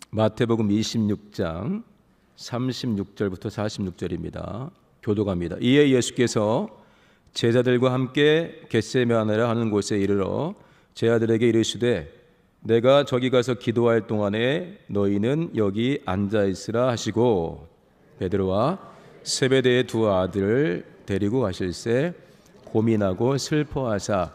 마태복음 26장 36절부터 46절입니다. 교도갑니다. 이에 예수께서 제자들과 함께 겟세마네라 하는 곳에 이르러 제자들에게 이르시되 내가 저기 가서 기도할 동안에 너희는 여기 앉아 있으라 하시고 베드로와 세베대의 두 아들을 데리고 가실새 고민하고 슬퍼하사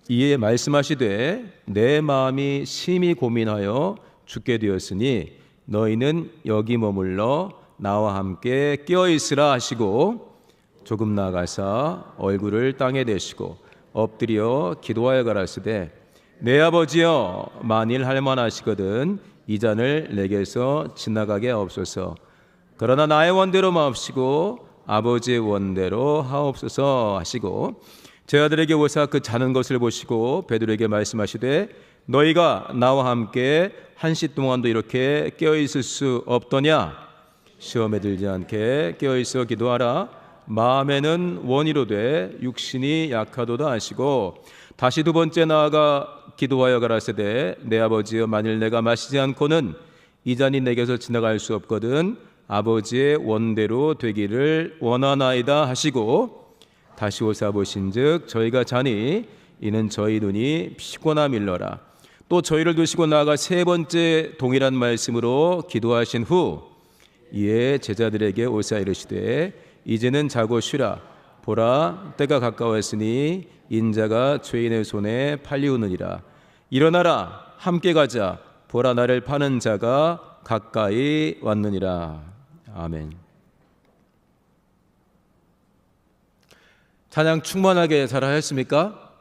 이에 말씀하시되 내 마음이 심히 고민하여 죽게 되었으니 너희는 여기 머물러 나와 함께 깨어 있으라 하시고 조금 나가사 얼굴을 땅에 대시고 엎드려 기도하여 가라사대 내 아버지여 만일 할만하시거든 이 잔을 내게서 지나가게 하옵소서. 그러나 나의 원대로 마옵시고 아버지의 원대로 하옵소서 하시고 제자들에게 오사 그 자는 것을 보시고 베드로에게 말씀하시되 너희가 나와 함께 한시 동안도 이렇게 깨어있을 수 없더냐. 시험에 들지 않게 깨어있어 기도하라. 마음에는 원이로되 육신이 약하도다 하시고 다시 두 번째 나아가 기도하여 가라사대 내 아버지여 만일 내가 마시지 않고는 이 잔이 내게서 지나갈 수 없거든 아버지의 원대로 되기를 원하나이다 하시고 다시 오사 보신즉 저희가 자니 이는 저희 눈이 피곤함일러라. 또 저희를 두시고 나아가 세 번째 동일한 말씀으로 기도하신 후 이에 제자들에게 오사 이르시되 이제는 자고 쉬라. 보라 때가 가까웠으니 인자가 죄인의 손에 팔리우느니라. 일어나라 함께 가자. 보라 나를 파는 자가 가까이 왔느니라. 아멘. 찬양 충만하게 잘 하셨습니까?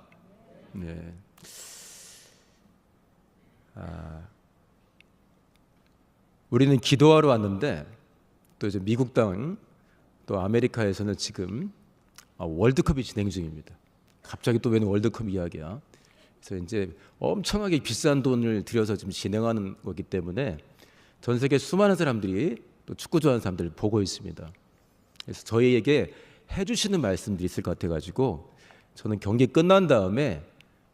네. 우리는 기도하러 왔는데 또 이제 미국 땅 또 아메리카에서는 지금 월드컵이 진행 중입니다. 갑자기 또 웬 월드컵 이야기야. 그래서 이제 엄청나게 비싼 돈을 들여서 지금 진행하는 거기 때문에 전 세계 수많은 사람들이 또 축구 좋아하는 사람들을 보고 있습니다. 그래서 저희에게 해주시는 말씀들이 있을 것 같아가지고 저는 경기 끝난 다음에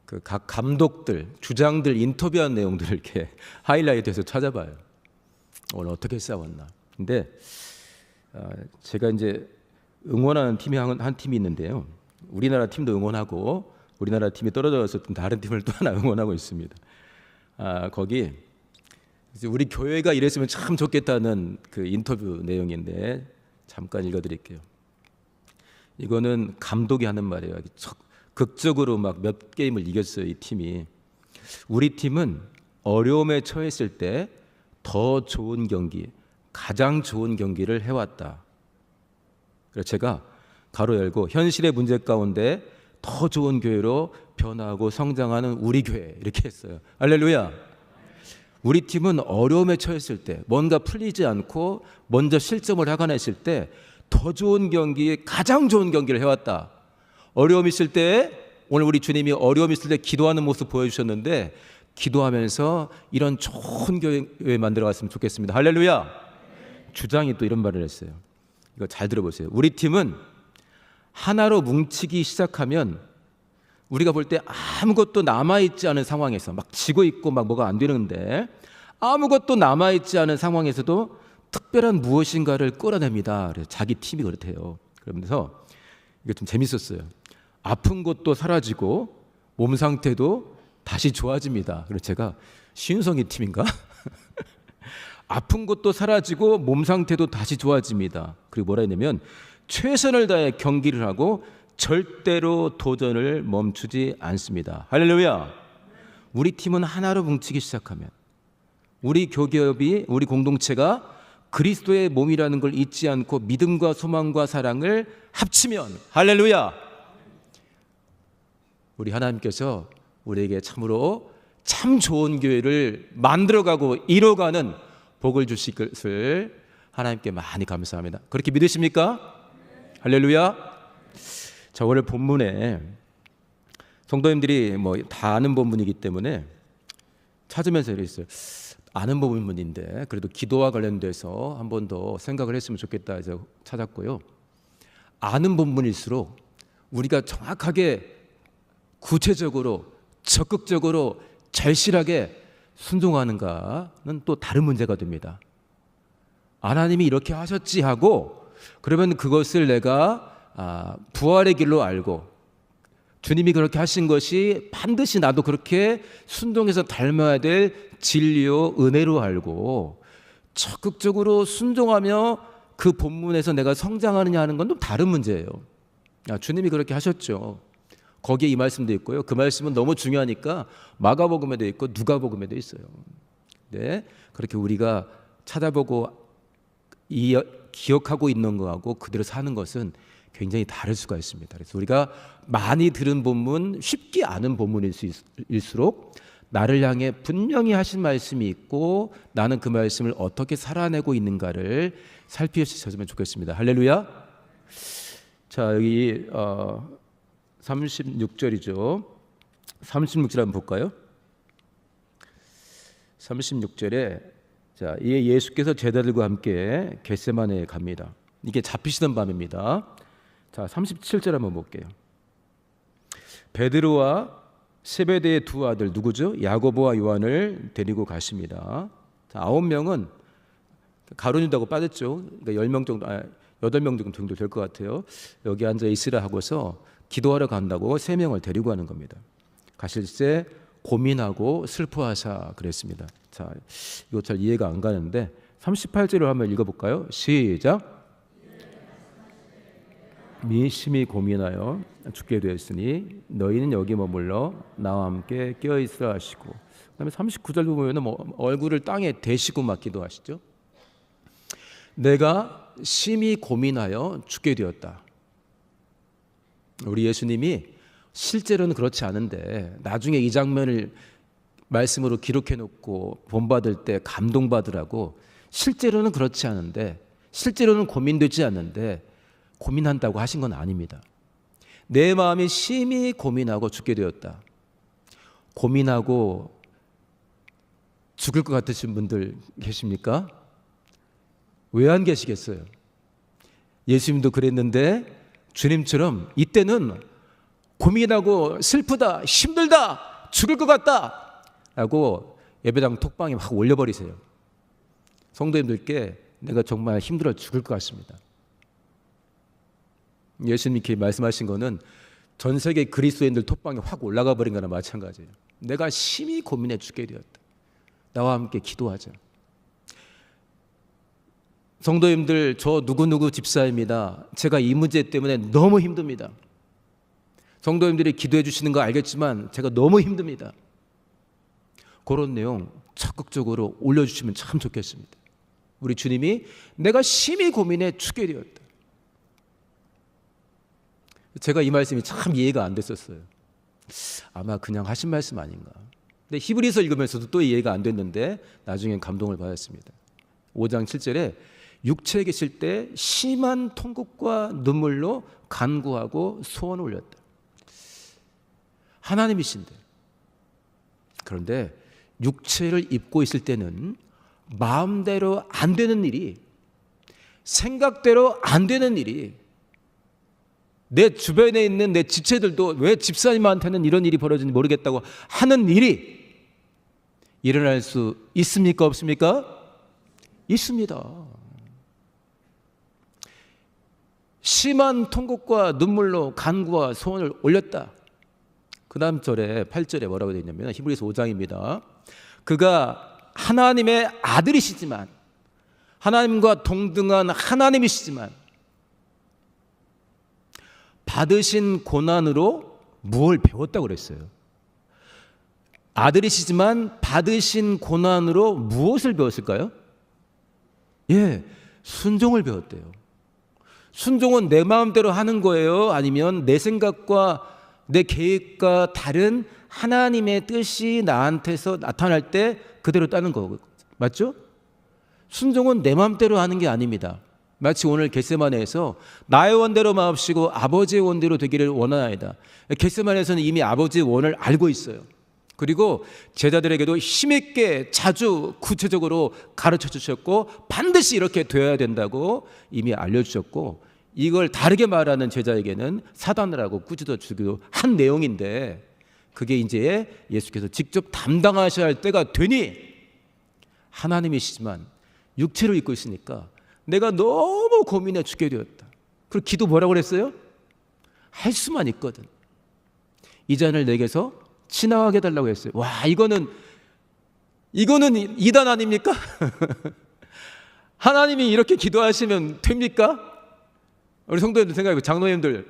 그 각 감독들, 주장들 인터뷰한 내용들을 이렇게 하이라이트해서 찾아봐요. 오늘 어떻게 싸웠나. 근데 제가 이제 응원하는 팀이 한 팀이 있는데요. 우리나라 팀도 응원하고 우리나라 팀이 떨어져서 다른 팀을 또 하나 응원하고 있습니다. 거기 이제 우리 교회가 이랬으면 참 좋겠다는 그 인터뷰 내용인데 잠깐 읽어드릴게요. 이거는 감독이 하는 말이에요. 극적으로 막 몇 게임을 이겼어요. 이 팀이. 우리 팀은 어려움에 처했을 때 더 좋은 경기, 가장 좋은 경기를 해왔다. 그래서 제가 가로 열고 현실의 문제 가운데 더 좋은 교회로 변화하고 성장하는 우리 교회 이렇게 했어요. 할렐루야. 우리 팀은 어려움에 처했을 때 뭔가 풀리지 않고 먼저 실점을 하거나 했을 때 더 좋은 경기, 가장 좋은 경기를 해왔다. 어려움 있을 때 오늘 우리 주님이 어려움 있을 때 기도하는 모습 보여주셨는데 기도하면서 이런 좋은 교회 만들어갔으면 좋겠습니다. 할렐루야. 주장이 또 이런 말을 했어요. 이거 잘 들어보세요. 우리 팀은 하나로 뭉치기 시작하면 우리가 볼 때 아무것도 남아있지 않은 상황에서 막 지고 있고 막 뭐가 안 되는데 아무것도 남아있지 않은 상황에서도 특별한 무엇인가를 끌어냅니다. 그래서 자기 팀이 그렇대요. 그러면서 이게 좀 재밌었어요. 아픈 것도 사라지고 몸 상태도 다시 좋아집니다. 그래서 제가 신성이 팀인가? 아픈 것도 사라지고 몸 상태도 다시 좋아집니다. 그리고 뭐라 했냐면 최선을 다해 경기를 하고 절대로 도전을 멈추지 않습니다. 할렐루야. 우리 팀은 하나로 뭉치기 시작하면 우리 교기업이 우리 공동체가 그리스도의 몸이라는 걸 잊지 않고 믿음과 소망과 사랑을 합치면 할렐루야. 우리 하나님께서 우리에게 참으로 참 좋은 교회를 만들어가고 이뤄가는 복을 주실 것을 하나님께 많이 감사합니다. 그렇게 믿으십니까? 할렐루야. 자, 오늘 본문에 성도님들이 뭐 다 아는 본문이기 때문에 찾으면서 이랬어요. 아는 본문인데 그래도 기도와 관련돼서 한 번 더 생각을 했으면 좋겠다 해서 찾았고요. 아는 본문일수록 우리가 정확하게 구체적으로 적극적으로 절실하게 순종하는가는 또 다른 문제가 됩니다. 하나님이 이렇게 하셨지 하고 그러면 그것을 내가 부활의 길로 알고 주님이 그렇게 하신 것이 반드시 나도 그렇게 순종해서 닮아야 될 진리요 은혜로 알고 적극적으로 순종하며 그 본문에서 내가 성장하느냐 하는 건 좀 다른 문제예요. 주님이 그렇게 하셨죠. 거기에 이 말씀도 있고요. 그 말씀은 너무 중요하니까 마가복음에도 있고 누가복음에도 있어요. 네, 그렇게 우리가 찾아보고 기억하고 있는 거하고 그대로 사는 것은 굉장히 다를 수가 있습니다. 그래서 우리가 많이 들은 본문, 쉽게 아는 본문일수록 나를 향해 분명히 하신 말씀이 있고 나는 그 말씀을 어떻게 살아내고 있는가를 살피셨으면 좋겠습니다. 할렐루야. 자, 여기 36절이죠. 36절 한번 볼까요? 36절에 자, 이에 예수께서 제자들과 함께 겟세마네에 갑니다. 이게 잡히시던 밤입니다. 자, 37절 한번 볼게요. 베드로와 세베대의 두 아들 누구죠? 야고보와 요한을 데리고 가십니다. 자, 9명은 가룟유다고 빠졌죠. 그러니까 10명 정도, 8명 정도 될 것 같아요. 여기 앉아 있으라 하고서 기도하러 간다고 3명을 데리고 가는 겁니다. 가실 때 고민하고 슬퍼하사 그랬습니다. 자, 이거 잘 이해가 안 가는데 38절을 한번 읽어볼까요? 시작. 심히 고민하여 죽게 되었으니 너희는 여기 머물러 나와 함께 껴있으라 하시고, 그다음에 39절 보면은 얼굴을 땅에 대시고 막 기도하시죠. 내가 심히 고민하여 죽게 되었다. 우리 예수님이 실제로는 그렇지 않은데 나중에 이 장면을 말씀으로 기록해 놓고 본받을 때 감동받으라고, 실제로는 그렇지 않은데, 실제로는 고민되지 않는데 고민한다고 하신 건 아닙니다. 내 마음이 심히 고민하고 죽게 되었다. 고민하고 죽을 것 같으신 분들 계십니까? 왜 안 계시겠어요? 예수님도 그랬는데 주님처럼 이때는 고민하고 슬프다, 힘들다, 죽을 것 같다 라고 예배당 톡방에 막 올려버리세요. 성도님들께 내가 정말 힘들어 죽을 것 같습니다. 예수님이 말씀하신 거는 전 세계 그리스도인들 톡방에 확 올라가 버린 거나 마찬가지예요. 내가 심히 고민해 죽게 되었다. 나와 함께 기도하자. 성도님들, 저 누구누구 집사입니다. 제가 이 문제 때문에 너무 힘듭니다. 성도님들이 기도해 주시는 거 알겠지만 제가 너무 힘듭니다. 그런 내용 적극적으로 올려주시면 참 좋겠습니다. 우리 주님이 내가 심히 고민해 죽게 되었다. 제가 이 말씀이 참 이해가 안 됐었어요. 아마 그냥 하신 말씀 아닌가. 근데 히브리서 읽으면서도 또 이해가 안 됐는데 나중엔 감동을 받았습니다. 5장 7절에 육체에 계실 때 심한 통곡과 눈물로 간구하고 소원을 올렸다. 하나님이신데, 그런데 육체를 입고 있을 때는 마음대로 안 되는 일이, 생각대로 안 되는 일이, 내 주변에 있는 내 지체들도 왜 집사님한테는 이런 일이 벌어지는지 모르겠다고 하는 일이 일어날 수 있습니까? 없습니까? 있습니다. 심한 통곡과 눈물로 간구와 소원을 올렸다. 그 다음 절에 8절에 뭐라고 되어 있냐면 히브리서 5장입니다. 그가 하나님의 아들이시지만, 하나님과 동등한 하나님이시지만 받으신 고난으로 무엇을 배웠다고 그랬어요? 아들이시지만 받으신 고난으로 무엇을 배웠을까요? 예, 순종을 배웠대요. 순종은 내 마음대로 하는 거예요? 아니면 내 생각과 내 계획과 다른 하나님의 뜻이 나한테서 나타날 때 그대로 따는 거 맞죠? 순종은 내 마음대로 하는 게 아닙니다. 마치 오늘 겟세마네에서 나의 원대로 마옵시고 아버지의 원대로 되기를 원하나이다. 겟세마네에서는 이미 아버지의 원을 알고 있어요. 그리고 제자들에게도 힘있게 자주 구체적으로 가르쳐 주셨고 반드시 이렇게 되어야 된다고 이미 알려주셨고, 이걸 다르게 말하는 제자에게는 사단을 하고 꾸짖어 주기도 한 내용인데, 그게 이제 예수께서 직접 담당하셔야 할 때가 되니 하나님이시지만 육체를 입고 있으니까 내가 너무 고민해 죽게 되었다. 그리고 기도 뭐라고 그랬어요? 할 수만 있거든. 이 잔을 내게서 지나가게 해달라고 했어요. 와, 이거는 이단 아닙니까? 하나님이 이렇게 기도하시면 됩니까? 우리 성도님들 생각해보고 장로님들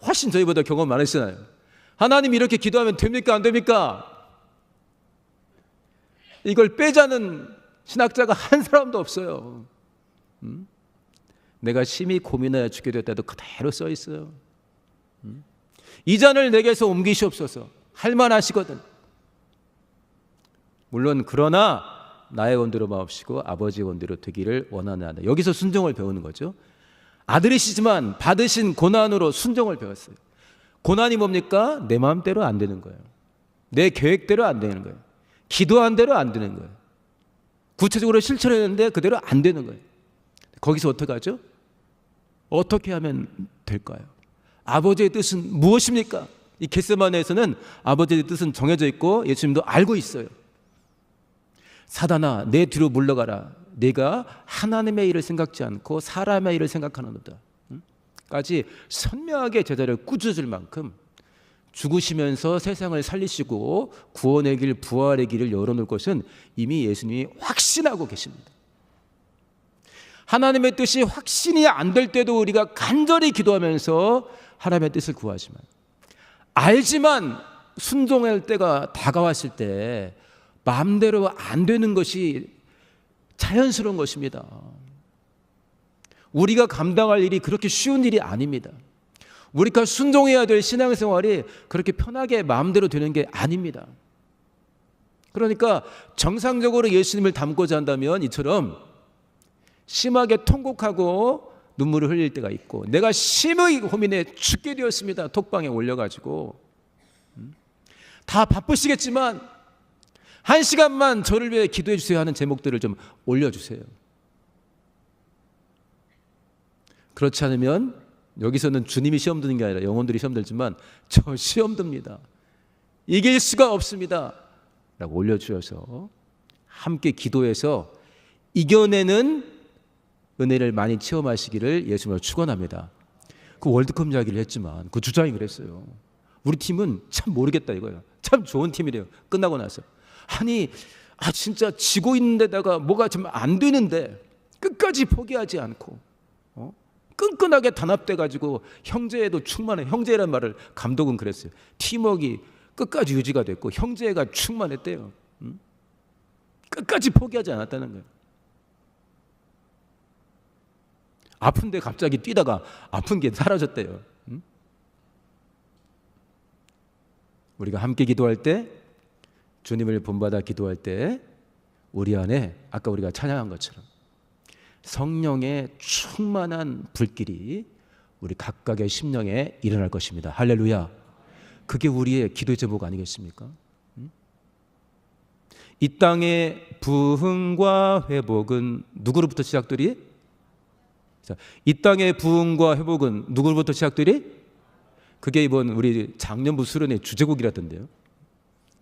훨씬 저희보다 경험 많으시잖아요. 하나님이 이렇게 기도하면 됩니까? 안 됩니까? 이걸 빼자는 신학자가 한 사람도 없어요. 내가 심히 고민하여 죽게 되었다도 그대로 써 있어요. 이 잔을 내게서 옮기시옵소서. 할만하시거든. 물론 그러나 나의 원대로 마옵시고 아버지의 원대로 되기를 원하나이다. 여기서 순종을 배우는 거죠. 아들이시지만 받으신 고난으로 순종을 배웠어요. 고난이 뭡니까? 내 마음대로 안 되는 거예요. 내 계획대로 안 되는 거예요. 기도한 대로 안 되는 거예요. 구체적으로 실천했는데 그대로 안 되는 거예요. 거기서 어떻게 하죠? 어떻게 하면 될까요? 아버지의 뜻은 무엇입니까? 이 겟세마네에서는 아버지의 뜻은 정해져 있고 예수님도 알고 있어요. 사단아, 내 뒤로 물러가라. 네가 하나님의 일을 생각지 않고 사람의 일을 생각하는도다. 까지 선명하게 제자를 꾸짖을 만큼 죽으시면서 세상을 살리시고 구원의 길, 부활의 길을 열어놓을 것은 이미 예수님이 확신하고 계십니다. 하나님의 뜻이 확신이 안 될 때도 우리가 간절히 기도하면서 하나님의 뜻을 구하지만, 알지만 순종할 때가 다가왔을 때 마음대로 안 되는 것이 자연스러운 것입니다. 우리가 감당할 일이 그렇게 쉬운 일이 아닙니다. 우리가 순종해야 될 신앙생활이 그렇게 편하게 마음대로 되는 게 아닙니다. 그러니까 정상적으로 예수님을 닮고자 한다면 이처럼 심하게 통곡하고 눈물을 흘릴 때가 있고, 내가 심히 고민해 죽게 되었습니다. 톡방에 올려가지고 다 바쁘시겠지만 1시간만 저를 위해 기도해 주세요 하는 제목들을 좀 올려주세요. 그렇지 않으면 여기서는 주님이 시험 드는 게 아니라 영혼들이 시험 들지만 저 시험 듭니다. 이길 수가 없습니다 라고 올려주셔서 함께 기도해서 이겨내는 은혜를 많이 체험하시기를 예수님으로 축원합니다. 그 월드컵 이야기를 했지만 그 주장이 그랬어요. 우리 팀은 참 모르겠다 이거예요. 참 좋은 팀이래요. 끝나고 나서. 아니 진짜 지고 있는데다가 뭐가 좀 안 되는데 끝까지 포기하지 않고 끈끈하게 단합돼 가지고 형제에도 충만해. 형제란 말을 감독은 그랬어요. 팀워크가 끝까지 유지가 됐고 형제가 충만했대요. 끝까지 포기하지 않았다는 거예요. 아픈데 갑자기 뛰다가 아픈 게 사라졌대요. 우리가 함께 기도할 때, 주님을 본받아 기도할 때 우리 안에 아까 우리가 찬양한 것처럼 성령의 충만한 불길이 우리 각각의 심령에 일어날 것입니다. 할렐루야. 그게 우리의 기도의 제목 아니겠습니까? 이 땅의 부흥과 회복은 누구로부터 시작되리? 자, 이 땅의 부흥과 회복은 누구로부터 시작되리? 그게 이번 우리 작년부 수련의 주제곡이라던데요.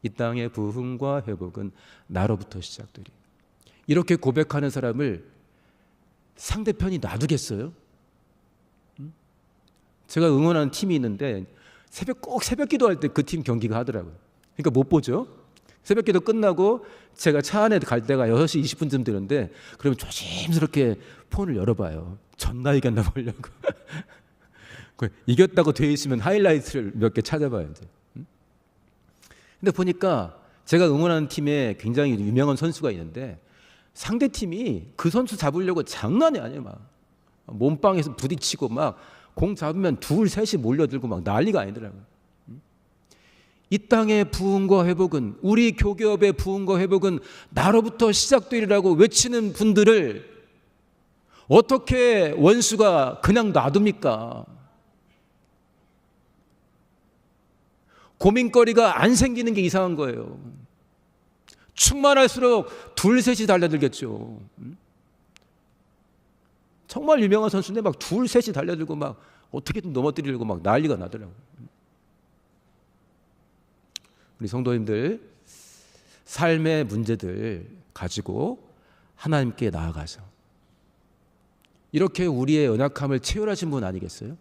이 땅의 부흥과 회복은 나로부터 시작되리. 이렇게 고백하는 사람을 상대편이 놔두겠어요? 제가 응원하는 팀이 있는데 꼭 새벽 기도할 때 그 팀 경기가 하더라고요. 그러니까 못 보죠. 새벽 기도 끝나고 제가 차 안에 갈 때가 6시 20분쯤 되는데 그러면 조심스럽게 폰을 열어봐요. 졌나 이겼나 보려고. 이겼다고 되어 있으면 하이라이트를 몇 개 찾아봐요. 이제. 근데 보니까 제가 응원하는 팀에 굉장히 유명한 선수가 있는데 상대 팀이 그 선수 잡으려고 장난이 아니에요. 막 몸빵에서 부딪히고 막 공 잡으면 둘 셋이 몰려들고 막 난리가 아니더라고요. 이 땅의 부흥과 회복은, 우리 교계업의 부흥과 회복은 나로부터 시작되리라고 외치는 분들을 어떻게 원수가 그냥 놔둡니까? 고민거리가 안 생기는 게 이상한 거예요. 충만할수록 둘 셋이 달려들겠죠. 정말 유명한 선수인데 막 둘 셋이 달려들고 막 어떻게든 넘어뜨리려고 막 난리가 나더라고요. 우리 성도님들 삶의 문제들 가지고 하나님께 나아가서 이렇게 우리의 연약함을 체휼하신 분 아니겠어요?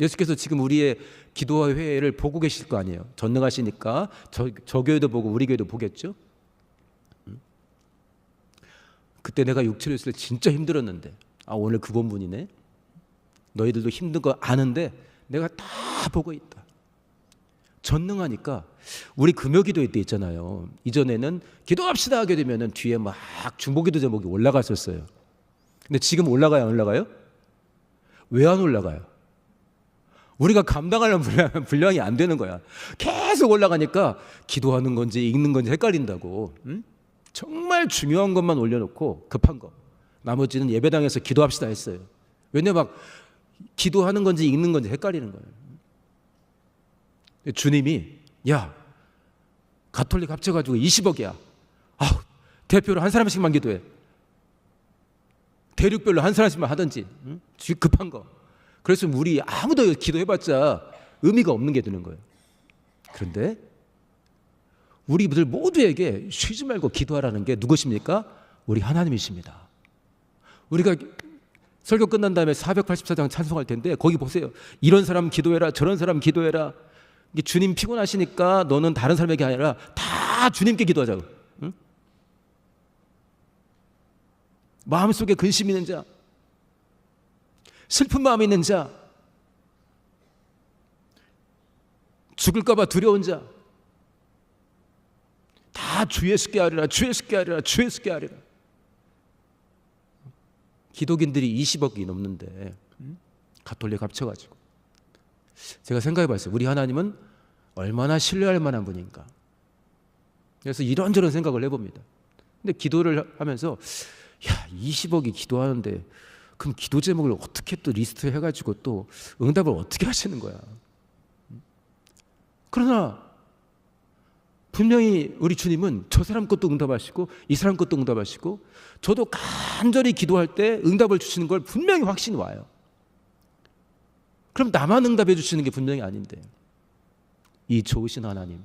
예수께서 지금 우리의 기도와 회개를 보고 계실 거 아니에요. 전능하시니까 저 교회도 보고 우리 교회도 보겠죠. 그때 내가 육체로 있을 때 진짜 힘들었는데 오늘 그 본분이네. 너희들도 힘든 거 아는데 내가 다 보고 있다. 전능하니까 우리 금요기도회 때 있잖아요. 이전에는 기도합시다 하게 되면은 뒤에 막 중보기도 제목이 올라갔었어요. 근데 지금 올라가요, 안 올라가요? 왜 안 올라가요? 우리가 감당하려는 분량이 안 되는 거야. 계속 올라가니까 기도하는 건지 읽는 건지 헷갈린다고. 응? 정말 중요한 것만 올려놓고 급한 거. 나머지는 예배당에서 기도합시다 했어요. 왜냐 막 기도하는 건지 읽는 건지 헷갈리는 거예요. 주님이 야 가톨릭 합쳐가지고 20억이야. 대표로 한 사람씩만 기도해. 대륙별로 한 사람씩만 하든지. 응? 급한 거. 그래서 우리 아무도 기도해봤자 의미가 없는 게 되는 거예요. 그런데 우리들 모두에게 쉬지 말고 기도하라는 게 누구십니까? 우리 하나님이십니다. 우리가 설교 끝난 다음에 484장 찬송할 텐데 거기 보세요. 이런 사람 기도해라, 저런 사람 기도해라. 주님 피곤하시니까 너는 다른 사람에게 아니라 다 주님께 기도하자고. 응? 마음속에 근심 있는 자, 슬픈 마음이 있는 자, 죽을까 봐 두려운 자, 다 주 예수께 하리라, 주 예수께 하리라, 주 예수께 하리라. 기독인들이 20억이 넘는데 가톨릭 합쳐가지고 제가 생각해봤어요. 우리 하나님은 얼마나 신뢰할 만한 분인가. 그래서 이런저런 생각을 해봅니다. 근데 기도를 하면서 20억이 기도하는데 그럼 기도 제목을 어떻게 또 리스트 해가지고 또 응답을 어떻게 하시는 거야. 그러나 분명히 우리 주님은 저 사람 것도 응답하시고 이 사람 것도 응답하시고 저도 간절히 기도할 때 응답을 주시는 걸 분명히 확신이 와요. 그럼 나만 응답해 주시는 게 분명히 아닌데 이 좋으신 하나님,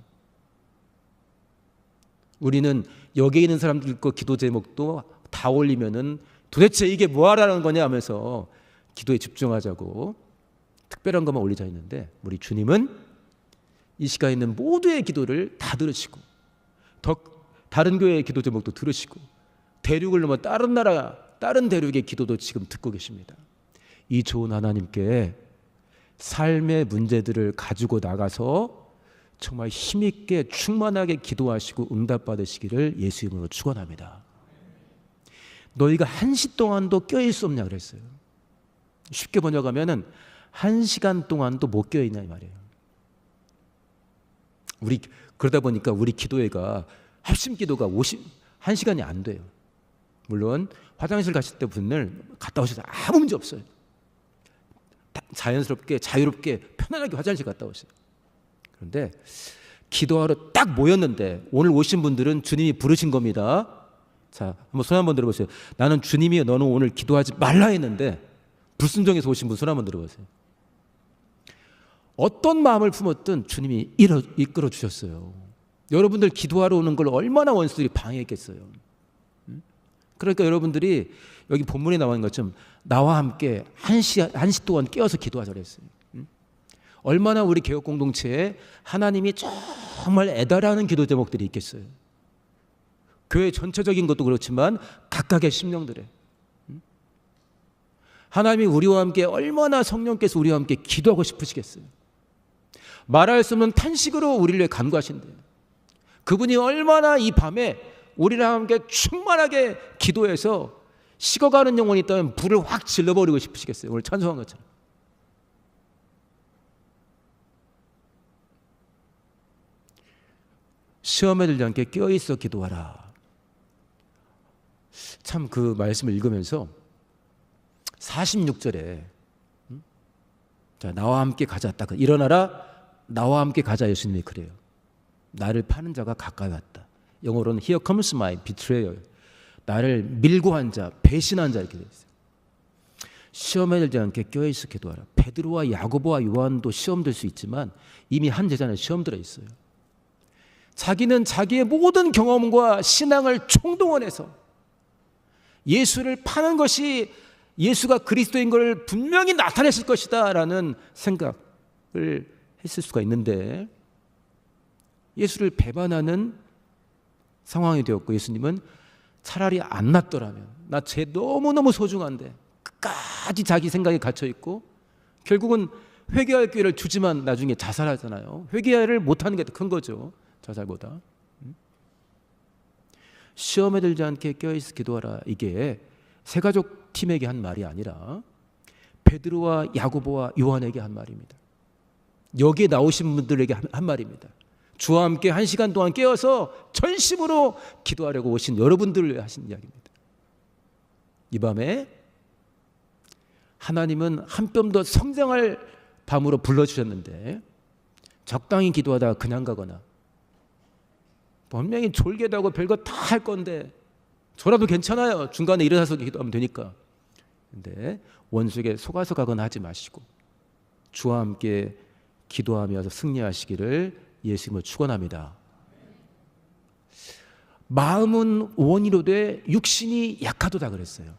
우리는 여기 있는 사람들 거 기도 제목도 다 올리면은 도대체 이게 뭐하라는 거냐 하면서 기도에 집중하자고 특별한 것만 올리자 했는데 우리 주님은 이 시간에 있는 모두의 기도를 다 들으시고 다른 교회의 기도 제목도 들으시고 대륙을 넘어 다른 나라 다른 대륙의 기도도 지금 듣고 계십니다. 이 좋은 하나님께 삶의 문제들을 가지고 나가서 정말 힘있게 충만하게 기도하시고 응답받으시기를 예수 이름으로 축원합니다. 너희가 1시 동안도 껴있을 수 없냐 그랬어요. 쉽게 번역하면은 1시간 동안도 못 껴있냐 이 말이에요. 우리 그러다 보니까 우리 기도회가 합심 기도가 1시간이 안 돼요. 물론 화장실 가실 때 분들 갔다 오셔서 아무 문제 없어요. 자연스럽게 자유롭게 편안하게 화장실 갔다 오세요. 그런데 기도하러 딱 모였는데 오늘 오신 분들은 주님이 부르신 겁니다. 자, 한번 손 한번 들어보세요. 나는 주님이 너는 오늘 기도하지 말라 했는데 불순종해서 오신 분 손 한번 들어보세요. 어떤 마음을 품었든 주님이 이끌어 주셨어요. 여러분들 기도하러 오는 걸 얼마나 원수들이 방해했겠어요. 그러니까 여러분들이 여기 본문에 나와 있는 것처럼 나와 함께 1시 동안 깨어서 기도하자 그랬어요. 얼마나 우리 개혁 공동체에 하나님이 정말 애달하는 기도 제목들이 있겠어요. 교회 전체적인 것도 그렇지만 각각의 심령들에 하나님이 우리와 함께 얼마나 성령께서 우리와 함께 기도하고 싶으시겠어요. 말할 수 없는 탄식으로 우리를 위해 간구하신대요. 그분이 얼마나 이 밤에 우리랑 함께 충만하게 기도해서 식어가는 영혼이 있다면 불을 확 질러버리고 싶으시겠어요. 오늘 찬송한 것처럼. 시험에 들지 않게 껴있어 기도하라. 참 그 말씀을 읽으면서 46절에 자, 나와 함께 가자. 딱 일어나라. 나와 함께 가자. 예수님이 그래요. 나를 파는 자가 가까이 왔다. 영어로는 Here comes my betrayer. 나를 밀고 한 자, 배신한 자 이렇게 되어 있어요. 시험에 들지 않게 껴있어 기도하라. 베드로와 야고보와 요한도 시험 들 수 있지만 이미 한 제자는 시험 들어 있어요. 자기는 자기의 모든 경험과 신앙을 총동원해서 예수를 파는 것이 예수가 그리스도인 걸 분명히 나타냈을 것이다 라는 생각을 했을 수가 있는데, 예수를 배반하는 상황이 되었고, 예수님은 차라리 안 낫더라면, 나 쟤 너무너무 소중한데 끝까지 자기 생각에 갇혀있고 결국은 회개할 기회를 주지만 나중에 자살하잖아요. 회개를 못하는 게 더 큰 거죠, 자살보다. 시험에 들지 않게 깨어있어 기도하라, 이게 세가족 팀에게 한 말이 아니라 베드로와 야고보와 요한에게 한 말입니다. 여기에 나오신 분들에게 한 말입니다. 주와 함께 1시간 동안 깨어서 전심으로 기도하려고 오신 여러분들 하신 이야기입니다. 이 밤에 하나님은 한 뼘 더 성장할 밤으로 불러주셨는데, 적당히 기도하다가 그냥 가거나, 분명히 졸게도 하고 별거 다 할 건데 저라도 괜찮아요, 중간에 일어나서 기도하면 되니까. 근데 원수에게 속아서 가거나 하지 마시고 주와 함께 기도하면서 승리하시기를 예수님을 축원합니다. 마음은 원이로 돼 육신이 약하도다 그랬어요.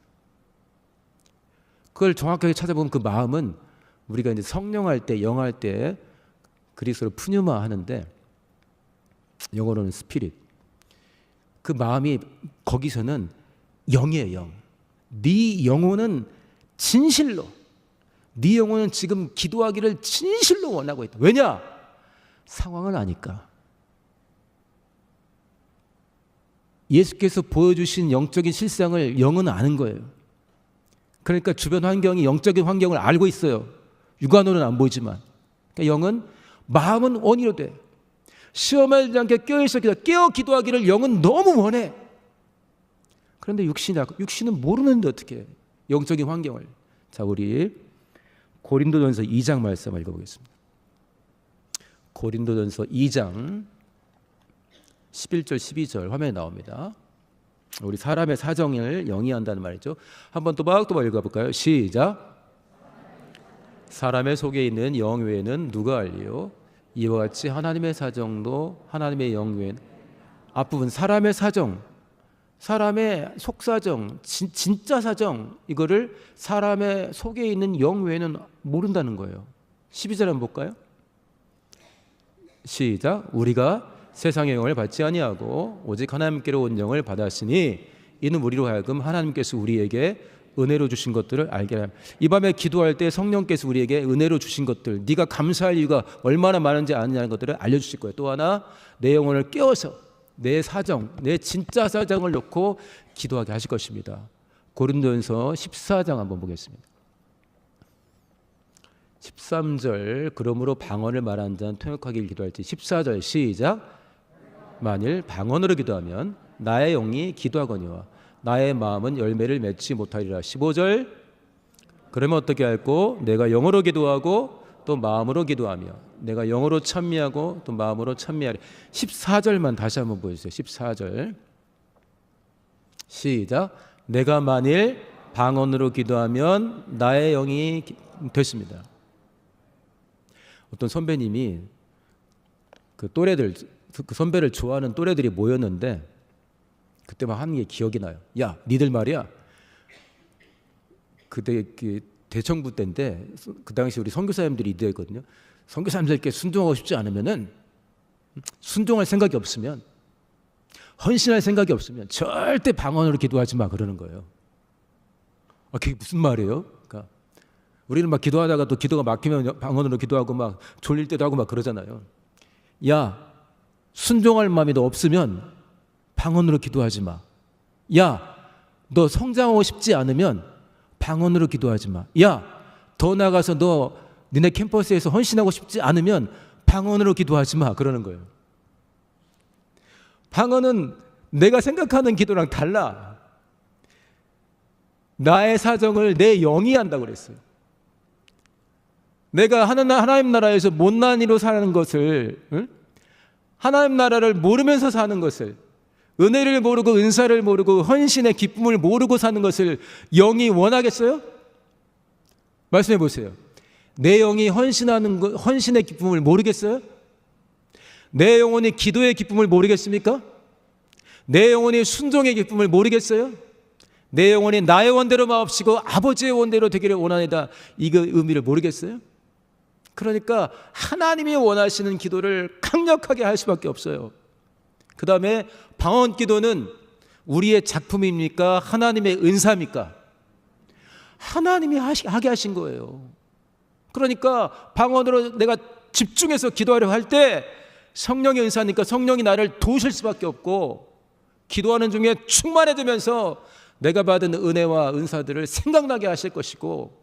그걸 정확하게 찾아보면 그 마음은 우리가 이제 성령할 때, 영할 때 그리스도로 푸뉴마 하는데, 영어로는 스피릿. 그 마음이 거기서는 영이에요, 영. 네 영혼은 진실로, 네 영혼은 지금 기도하기를 진실로 원하고 있다. 왜냐? 상황을 아니까. 예수께서 보여주신 영적인 실상을 영은 아는 거예요. 그러니까 주변 환경이 영적인 환경을 알고 있어요. 육안으로는 안 보이지만. 그러니까 영은, 마음은 원이로 돼. 시험하지 않게 깨어있어 깨어 기도하기를 영은 너무 원해. 그런데 육신은 모르는데 어떻게 해? 영적인 환경을. 자, 우리 고린도전서 2장 말씀 읽어보겠습니다. 고린도전서 2장 11절 12절 화면에 나옵니다. 우리 사람의 사정을 영위한다는 말이죠. 한번 또박또박 읽어볼까요? 시작. 사람의 속에 있는 영 외에는 누가 알리요? 이와 같이 하나님의 사정도 하나님의 영 외에는. 앞부분 사람의 사정, 사람의 속사정, 진짜 사정, 이거를 사람의 속에 있는 영 외에는 모른다는 거예요. 12절 한번 볼까요? 시작. 우리가 세상의 영을 받지 아니하고 오직 하나님께로 온 영을 받았으니 이는 우리로 하여금 하나님께서 우리에게 은혜로 주신 것들을 알게 하라. 이 밤에 기도할 때 성령께서 우리에게 은혜로 주신 것들, 네가 감사할 이유가 얼마나 많은지 아느냐는 것들을 알려주실 거예요. 또 하나, 내 영혼을 깨워서 내 사정, 내 진짜 사정을 놓고 기도하게 하실 것입니다. 고린도전서 14장 한번 보겠습니다. 13절, 그러므로 방언을 말하는 자는 통역하길 기도할지. 14절 시작. 만일 방언으로 기도하면 나의 영이 기도하거니와 나의 마음은 열매를 맺지 못하리라. 15절, 그러면 어떻게 할꼬? 내가 영어로 기도하고 또 마음으로 기도하며 내가 영어로 찬미하고 또 마음으로 찬미하리. 14절만 다시 한번 보여주세요. 14절 시작. 내가 만일 방언으로 기도하면 나의 영이 됐습니다. 어떤 선배님이 그 또래들, 그 선배를 좋아하는 또래들이 모였는데 그때 막 하는 게 기억이 나요. 야, 니들 말이야. 그때 그 대청부 때인데 그 당시 우리 선교사님들이 이대했거든요. 선교사님들께 순종하고 싶지 않으면은, 순종할 생각이 없으면, 헌신할 생각이 없으면 절대 방언으로 기도하지 마 그러는 거예요. 그게 무슨 말이에요? 그러니까 우리는 막 기도하다가 또 기도가 막히면 방언으로 기도하고 막 졸릴 때도 하고 막 그러잖아요. 야, 순종할 마음이 너 없으면 방언으로 기도하지 마. 야, 너 성장하고 싶지 않으면 방언으로 기도하지 마. 야, 더 나가서 너 니네 캠퍼스에서 헌신하고 싶지 않으면 방언으로 기도하지 마 그러는 거예요. 방언은 내가 생각하는 기도랑 달라. 나의 사정을 내 영이 한다고 그랬어요. 내가 하나님 나라에서 못난이로 사는 것을, 하나님 나라를 모르면서 사는 것을, 은혜를 모르고 은사를 모르고 헌신의 기쁨을 모르고 사는 것을 영이 원하겠어요? 말씀해 보세요. 내 영이 헌신하는 것, 헌신의 기쁨을 모르겠어요? 내 영혼이 기도의 기쁨을 모르겠습니까? 내 영혼이 순종의 기쁨을 모르겠어요? 내 영혼이 나의 원대로 마옵시고 아버지의 원대로 되기를 원하니다. 이거 의미를 모르겠어요? 그러니까 하나님이 원하시는 기도를 강력하게 할 수밖에 없어요. 그 다음에 방언 기도는 우리의 작품입니까? 하나님의 은사입니까? 하나님이 하게 하신 거예요. 그러니까 방언으로 내가 집중해서 기도하려고 할 때 성령의 은사니까 성령이 나를 도우실 수밖에 없고, 기도하는 중에 충만해지면서 내가 받은 은혜와 은사들을 생각나게 하실 것이고,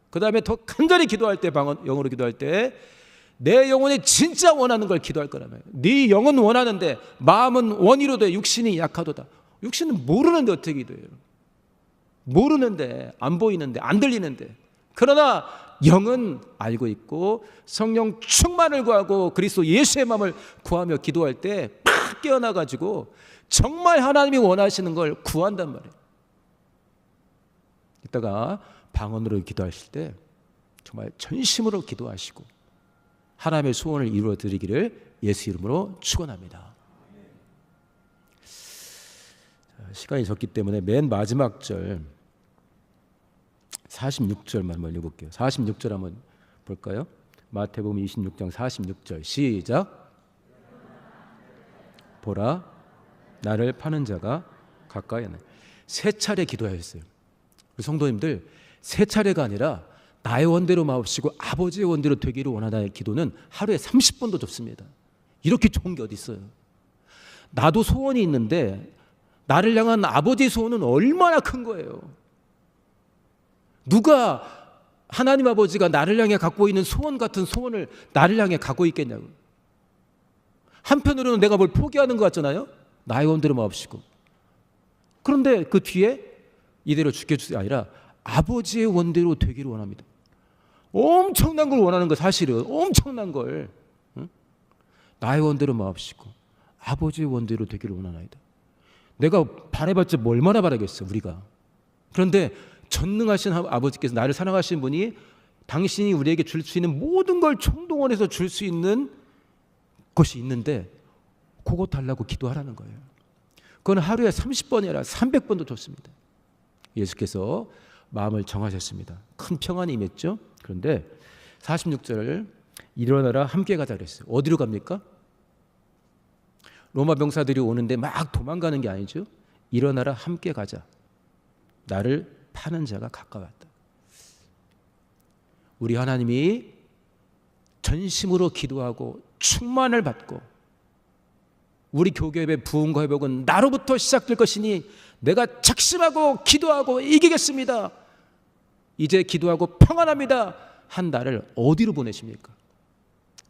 그 다음에 더 간절히 기도할 때, 방언 영어로 기도할 때 내 영혼이 진짜 원하는 걸 기도할 거라면, 네 영은 원하는데 마음은 원이로되 육신이 약하도다. 육신은 모르는데 어떻게 기도해요? 모르는데, 안 보이는데, 안 들리는데. 그러나 영은 알고 있고 성령 충만을 구하고 그리스도 예수의 마음을 구하며 기도할 때 팍 깨어나가지고 정말 하나님이 원하시는 걸 구한단 말이에요. 이따가 방언으로 기도하실 때 정말 전심으로 기도하시고 하나님의 소원을 이루어 드리기를 예수 이름으로 축원합니다. 시간이 적기 때문에 맨 마지막 절 46절만 한번 읽어볼게요. 46절 한번 볼까요? 마태복음 26장 46절 시작. 보라, 나를 파는 자가 가까이 있네. 세 차례 기도하셨어요. 우리 성도님들, 세 차례가 아니라 나의 원대로 마옵시고 아버지의 원대로 되기를 원하다의 기도는 하루에 30번도 좋습니다. 이렇게 좋은 게 어디 있어요? 나도 소원이 있는데 나를 향한 아버지의 소원은 얼마나 큰 거예요. 누가 하나님 아버지가 나를 향해 갖고 있는 소원 같은 소원을 나를 향해 갖고 있겠냐고. 한편으로는 내가 뭘 포기하는 것 같잖아요. 나의 원대로 마옵시고. 그런데 그 뒤에 이대로 죽여주세요 아니라 아버지의 원대로 되기를 원합니다. 엄청난 걸 원하는 거, 사실은 엄청난 걸. 응? 나의 원대로 마옵시고 아버지의 원대로 되기를 원하나이다. 내가 바라봤자 얼마나 바라겠어 우리가. 그런데 전능하신 아버지께서, 나를 사랑하시는 분이 당신이 우리에게 줄 수 있는 모든 걸 총동원해서 줄 수 있는 것이 있는데 그거 달라고 기도하라는 거예요. 그건 하루에 30번이 아니라 300번도 좋습니다. 예수께서 마음을 정하셨습니다. 큰 평안이 임했죠. 그런데 46절 일어나라 함께 가자 그랬어요. 어디로 갑니까? 로마 병사들이 오는데 막 도망가는 게 아니죠. 일어나라 함께 가자. 나를 파는 자가 가까웠다. 우리 하나님이 전심으로 기도하고 충만을 받고 우리 교회의 부흥과 회복은 나로부터 시작될 것이니 내가 작심하고 기도하고 이기겠습니다. 이제 기도하고 평안합니다. 한 나를 어디로 보내십니까?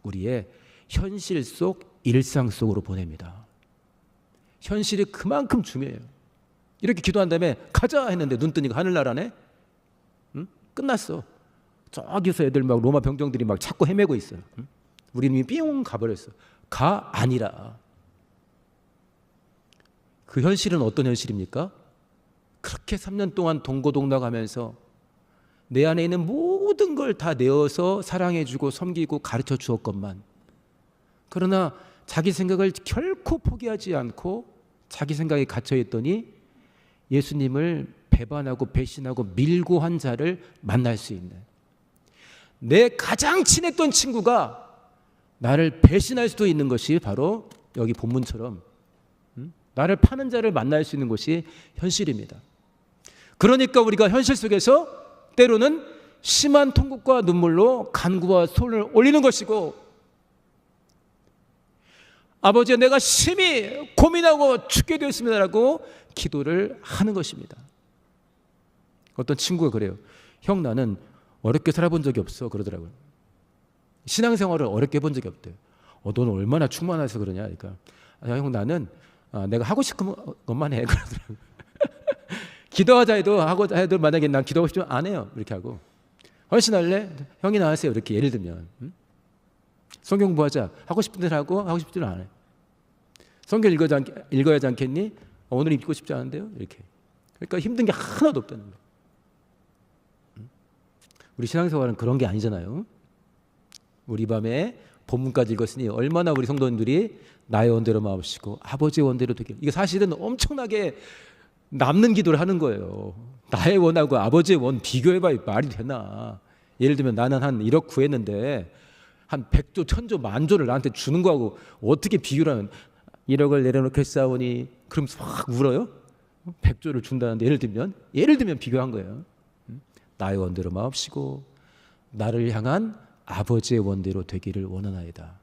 우리의 현실 속 일상 속으로 보냅니다. 현실이 그만큼 중요해요. 이렇게 기도한 다음에 가자 했는데 눈 뜨니까 하늘나라네. 응? 끝났어. 저기서 애들 막 로마 병정들이 막 찾고 헤매고 있어요. 응? 우리는 이미 삥 가버렸어. 가 아니라. 그 현실은 어떤 현실입니까? 그렇게 3년 동안 동고동락하면서 내 안에 있는 모든 걸 다 내어서 사랑해주고 섬기고 가르쳐 주었건만, 그러나 자기 생각을 결코 포기하지 않고 자기 생각에 갇혀있더니 예수님을 배반하고 배신하고 밀고 한 자를 만날 수 있는, 내 가장 친했던 친구가 나를 배신할 수도 있는 것이 바로 여기 본문처럼 나를 파는 자를 만날 수 있는 것이 현실입니다. 그러니까 우리가 현실 속에서 때로는 심한 통곡과 눈물로 간구와 손을 올리는 것이고, 아버지 내가 심히 고민하고 죽게 되었습니다라고 기도를 하는 것입니다. 어떤 친구가 그래요. 형 나는 어렵게 살아본 적이 없어 그러더라고요. 신앙생활을 어렵게 해본 적이 없대요. 너는 얼마나 충만해서 그러냐. 그러니까 형 나는 내가 하고 싶은 것만 해 그러더라고요. 기도하자 해도 하고자 해도 만약에 난 기도하고 싶지만 안 해요. 이렇게 하고 훨씬 할래? 형이 나으세요. 이렇게 예를 들면 성경 공부하자 하고 싶은 대로 하고 하고 싶은 대로 안 해. 성경 읽어야지 않겠니? 오늘 읽고 싶지 않은데요. 이렇게. 그러니까 힘든 게 하나도 없다는 거예요. 우리 신앙생활은 그런 게 아니잖아요. 우리 밤에 본문까지 읽었으니 얼마나 우리 성도님들이 나의 원대로 마옵시고 아버지의 원대로 되길. 이게 사실은 엄청나게 남는 기도를 하는 거예요. 나의 원하고 아버지의 원 비교해봐야 말이 되나. 예를 들면 나는 한 1억 구했는데 한 100조, 1000조, 만조를 나한테 주는 거하고 어떻게 비교를 하면 1억을 내려놓겠사오니 그러면서 막 울어요? 100조를 준다는데 예를 들면 비교한 거예요. 나의 원대로 마옵시고 나를 향한 아버지의 원대로 되기를 원하나이다.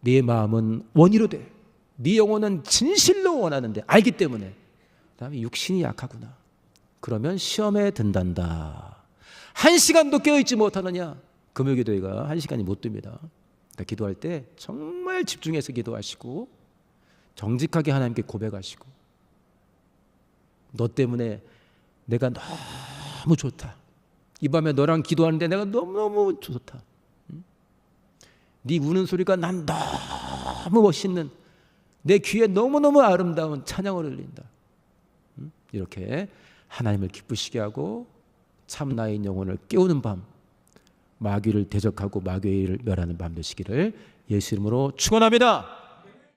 네 마음은 원의로 돼. 네 영혼은 진실로 원하는데 알기 때문에. 그다음에 육신이 약하구나. 그러면 시험에 든단다. 1시간도 깨어있지 못하느냐. 금요기도회가 1시간이 못 듭니다. 그러니까 기도할 때 정말 집중해서 기도하시고 정직하게 하나님께 고백하시고 너 때문에 내가 너무 좋다. 이 밤에 너랑 기도하는데 내가 너무너무 좋다. 네 우는 소리가 난 너무 멋있는 내 귀에 너무너무 아름다운 찬양을 흘린다. 이렇게 하나님을 기쁘시게 하고 참 나의 영혼을 깨우는 밤, 마귀를 대적하고 마귀를 멸하는 밤 되시기를 예수 이름으로 축원합니다.